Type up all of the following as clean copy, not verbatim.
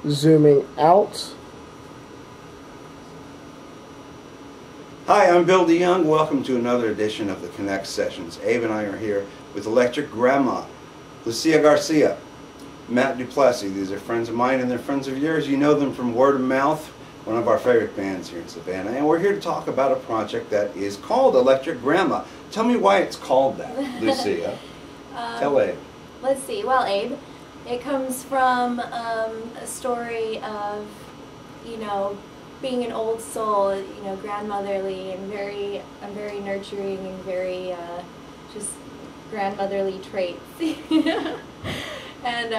Zooming out. Hi, I'm Bill DeYoung. Welcome to another edition of the Connect Sessions. Abe and I are here with Electric Grandma, Lucia Garcia, Matt Duplessis. These are friends of mine and they're friends of yours. You know them from word of mouth, one of our favorite bands here in Savannah. And we're here to talk about a project that is called Electric Grandma. Tell me why it's called that, Lucia. Tell Abe. Let's see. Well, Abe, it comes from a story of, being an old soul, grandmotherly and very nurturing and very just grandmotherly traits. And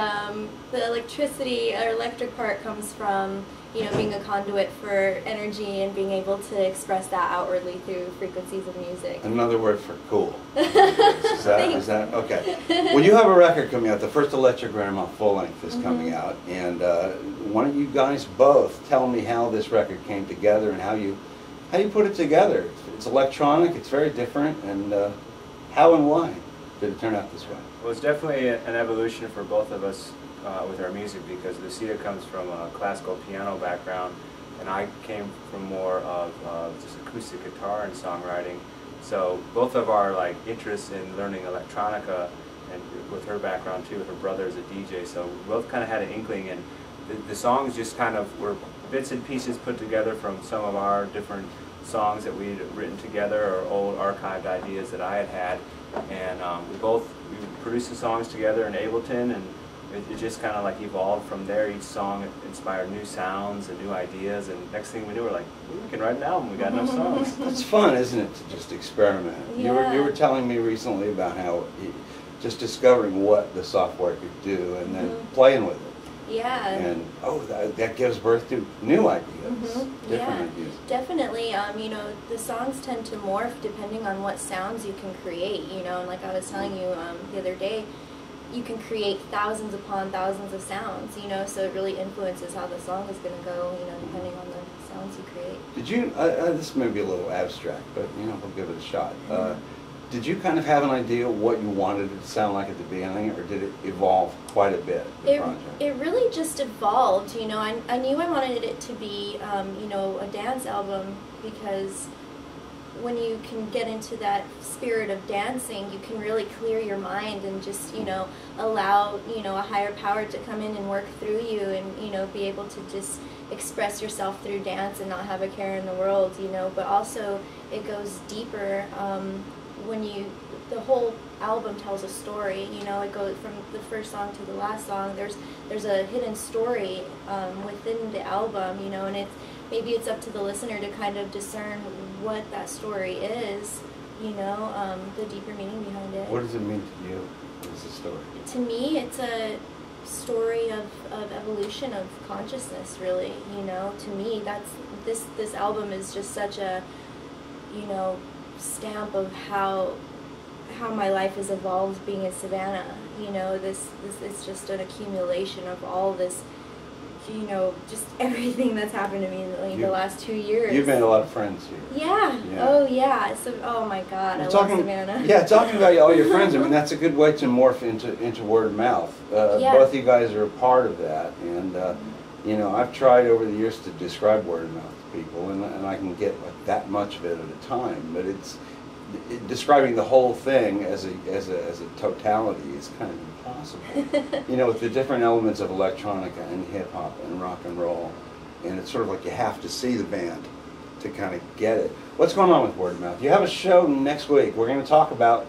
the electricity or electric part comes from, being a conduit for energy and being able to express that outwardly through frequencies of music. Another word for cool. Is that okay? Well, you have a record coming out. The first Electric Grandma full length is coming out, and why don't you guys both tell me how this record came together and how you put it together? It's electronic. It's very different, and how and why did it turn out this way? Well, it's definitely an evolution for both of us with our music, because Lucia comes from a classical piano background and I came from more of just acoustic guitar and songwriting. So both of our interests in learning electronica, and with her background too, with her brother as a DJ, so we both kind of had an inkling, and the songs just kind of were bits and pieces put together from some of our different songs that we'd written together, or old archived ideas that I had, and we produced the songs together in Ableton, and it just kind of evolved from there. Each song inspired new sounds and new ideas, and next thing we knew, we're like, we can write an album. We got enough songs. It's fun, isn't it, to just experiment? Yeah. You were telling me recently about how just discovering what the software could do and then playing with it. Yeah. And that gives birth to new ideas, different ideas. Definitely. The songs tend to morph depending on what sounds you can create. And like I was telling you the other day, you can create thousands upon thousands of sounds. So it really influences how the song is going to go. Depending on the sounds you create. Did you? This may be a little abstract, but we'll give it a shot. Did you kind of have an idea what you wanted it to sound like at the beginning, or did it evolve quite a bit, the project? It really just evolved, I knew I wanted it to be, a dance album, because when you can get into that spirit of dancing, you can really clear your mind and just, allow, a higher power to come in and work through you, and, be able to just express yourself through dance and not have a care in the world, but also it goes deeper. The whole album tells a story, it goes from the first song to the last song. There's a hidden story within the album, and maybe it's up to the listener to kind of discern what that story is, the deeper meaning behind it. What does it mean to you? What is the story? To me, it's a story of evolution of consciousness, really. To me, this album is just such a, stamp of how my life has evolved being in Savannah. It's just an accumulation of all this, just everything that's happened to me in the last 2 years. You've made a lot of friends here. Yeah. Oh yeah. So, oh my God, I love Savannah. Yeah, talking about all your friends, that's a good way to morph into word of mouth. Both of you guys are a part of that, and I've tried over the years to describe word of mouth to people, and I can get that much of it at a time, but describing the whole thing as a totality is kind of impossible. With the different elements of electronica and hip hop and rock and roll, and it's sort of like you have to see the band to kind of get it. What's going on with word of mouth? You have a show next week. We're going to talk about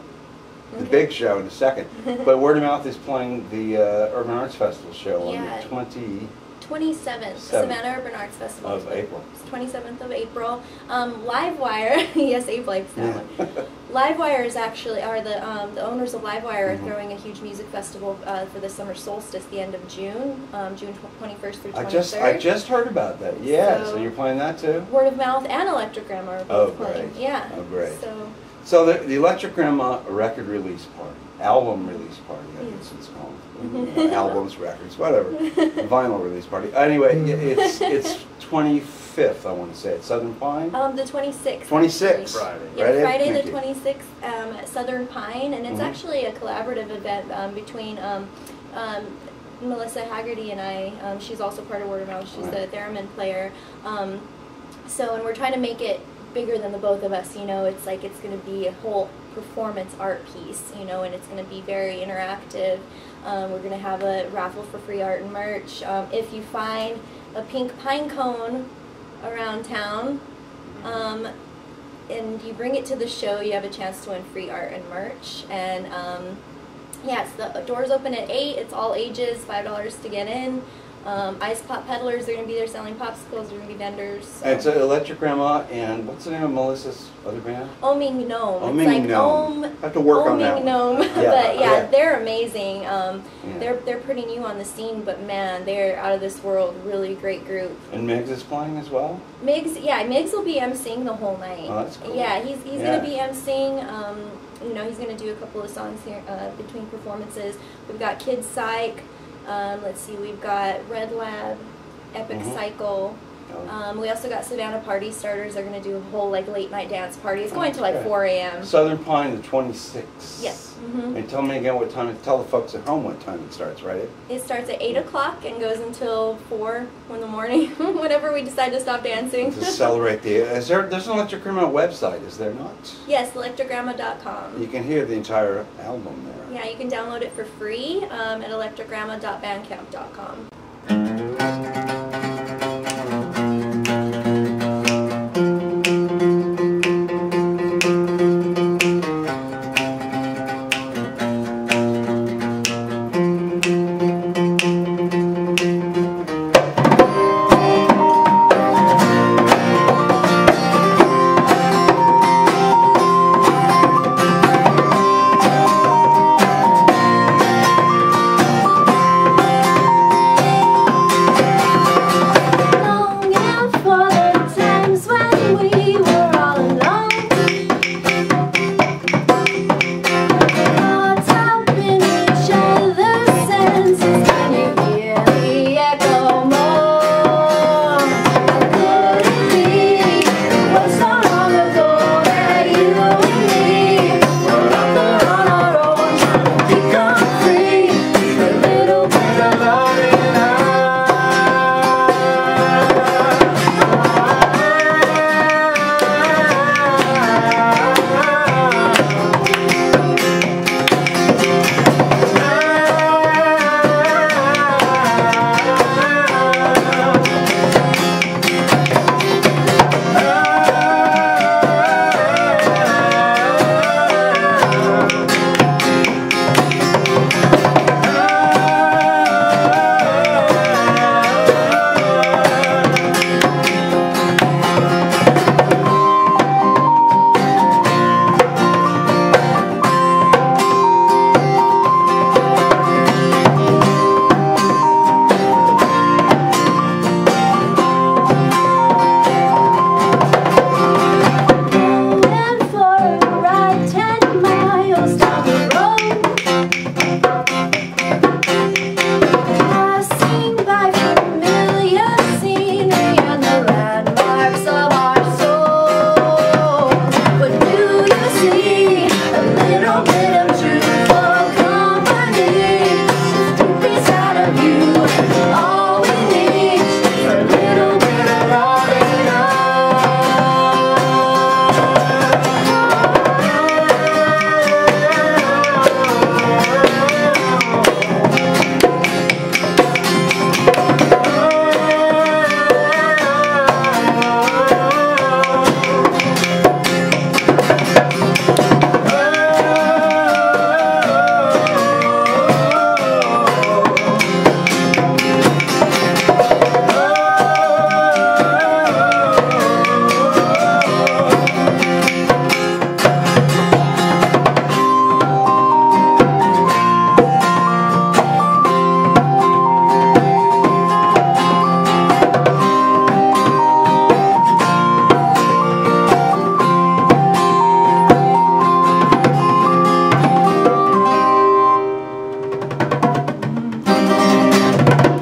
the big show in a second, but word of mouth is playing the Urban Arts Festival show on the 27th, Savannah Urban Arts Festival of April. 27th of April. Livewire, yes, Abe likes that one. Livewire are the owners of Livewire are throwing a huge music festival for the summer solstice, the end of June, June 21st through 23rd. I just heard about that. Yeah, so you're playing that too? Word of Mouth and Electric Grandma are both playing. Yeah. Oh, great. So the Electric Grandma record release party, album release party, I guess it's called. Albums, records, whatever. Vinyl release party. Anyway, it's 25th, I want to say, at Southern Pine? The 26th. 26th. Friday. Yeah, right, Friday the 26th at Southern Pine, and it's actually a collaborative event between Melissa Haggerty and I, she's also part of Word of Mouth. She's the theremin player. And we're trying to make it bigger than the both of us. You know, it's like it's going to be a whole performance art piece. You know, and it's going to be very interactive. We're going to have a raffle for free art and merch. If you find a pink pine cone around town, and you bring it to the show, you have a chance to win free art and merch. And yeah, the doors open at 8. It's all ages, $5 to get in. Ice Pop Peddlers are going to be there selling popsicles. They're going to be vendors. So. It's Electric Grandma, and what's the name of Melissa's other band? Oming Gnome. Oming it's like Gnome. Have to work on that. Oming Gnome. Yeah, but yeah, they're amazing. Yeah. They're pretty new on the scene, but man, they're out of this world. Really great group. And Miggs is playing as well? Miggs will be emceeing the whole night. Oh, that's cool. Yeah, he's going to be emceeing. You know, he's going to do a couple of songs here between performances. We've got Kids Psych. Let's see, we've got Red Lab, Epic Cycle. We also got Savannah Party Starters. They're going to do a whole like late night dance party. It's going to like 4 a.m. Southern Pine, the 26th. Yes. And tell me again what time. Tell the folks at home what time it starts, right? It starts at 8 o'clock and goes until 4 in the morning, whenever we decide to stop dancing. To celebrate there's an Electric Grandma website, is there not? Yes, electrograndma.com. You can hear the entire album there. Yeah, you can download it for free at electrograndma.bandcamp.com.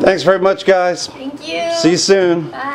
Thanks very much, guys. Thank you. See you soon. Bye.